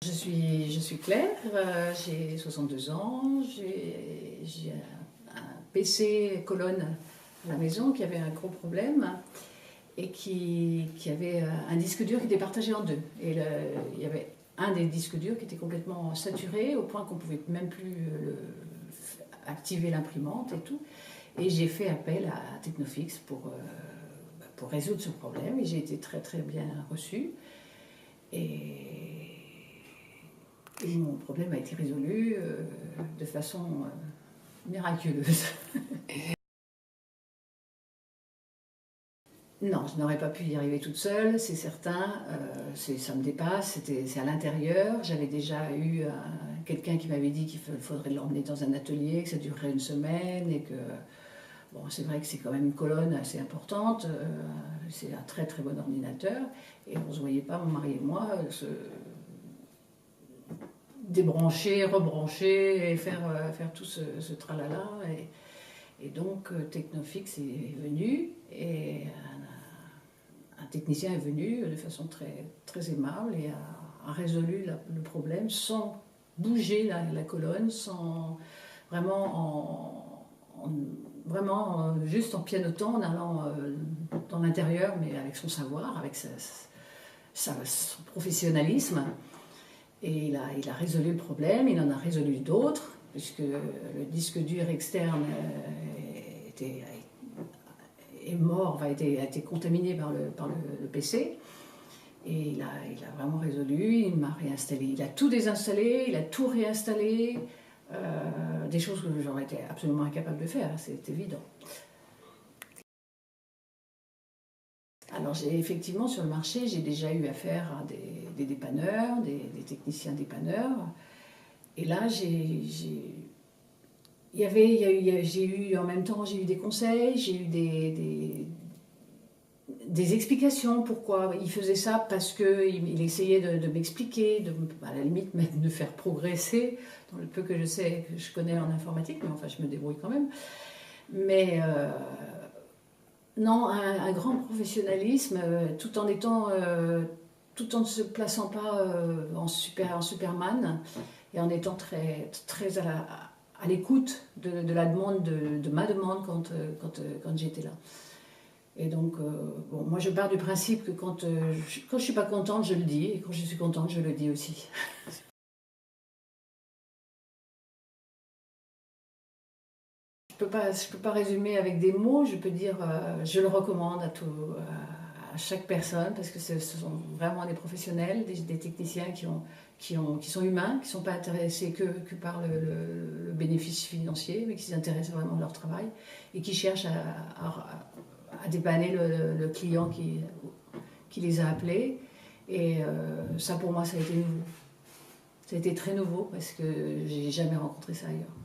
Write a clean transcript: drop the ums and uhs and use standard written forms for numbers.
Je suis Claire, j'ai 62 ans, j'ai un PC colonne à la maison qui avait un gros problème et qui avait un disque dur qui était partagé en deux. Et il y avait un des disques durs qui était complètement saturé au point qu'on ne pouvait même plus activer l'imprimante et tout. Et j'ai fait appel à Technofix pour résoudre ce problème et j'ai été très très bien reçue. Et mon problème a été résolu de façon miraculeuse. Non, je n'aurais pas pu y arriver toute seule, c'est certain. Ça me dépasse, c'est à l'intérieur. J'avais déjà eu quelqu'un qui m'avait dit qu'il faudrait l'emmener dans un atelier, que ça durerait une semaine et que... Bon, c'est vrai que c'est quand même une colonne assez importante, c'est un très très bon ordinateur et on ne se voyait pas, mon mari et moi, se débrancher, rebrancher et faire tout ce tralala. Et donc Technofix est venu et un technicien est venu de façon très, très aimable et a résolu le problème sans bouger la colonne, sans vraiment juste en pianotant, en allant dans l'intérieur, mais avec son savoir, avec son professionnalisme. Et il a résolu le problème, il en a résolu d'autres, puisque le disque dur externe est mort, a été contaminé par le PC. Et il a vraiment résolu, il m'a réinstallé. Il a tout désinstallé, il a tout réinstallé. Des choses que j'aurais été absolument incapable de faire, c'est évident. Alors effectivement sur le marché, j'ai déjà eu affaire à des dépanneurs, des techniciens dépanneurs. Et là, j'ai eu en même temps, j'ai eu des conseils, j'ai eu des explications pourquoi il faisait ça, parce qu'il essayait de m'expliquer, à la limite même de faire progresser, dans le peu que je sais, que je connais en informatique, mais enfin je me débrouille quand même. Mais non, un grand professionnalisme, tout en ne se plaçant pas en Superman, et en étant très, très à l'écoute de la demande, de ma demande quand j'étais là. Et donc, bon, moi je pars du principe que quand je ne suis pas contente, je le dis, et quand je suis contente, je le dis aussi. Je peux pas résumer avec des mots, je peux dire, je le recommande à chaque personne, parce que ce sont vraiment des professionnels, des techniciens qui sont humains, qui ne sont pas intéressés que par le bénéfice financier, mais qui s'intéressent vraiment à leur travail, et qui cherchent à dépanner le client qui les a appelés. Et ça, pour moi, ça a été nouveau. Ça a été très nouveau, parce que j'ai jamais rencontré ça ailleurs.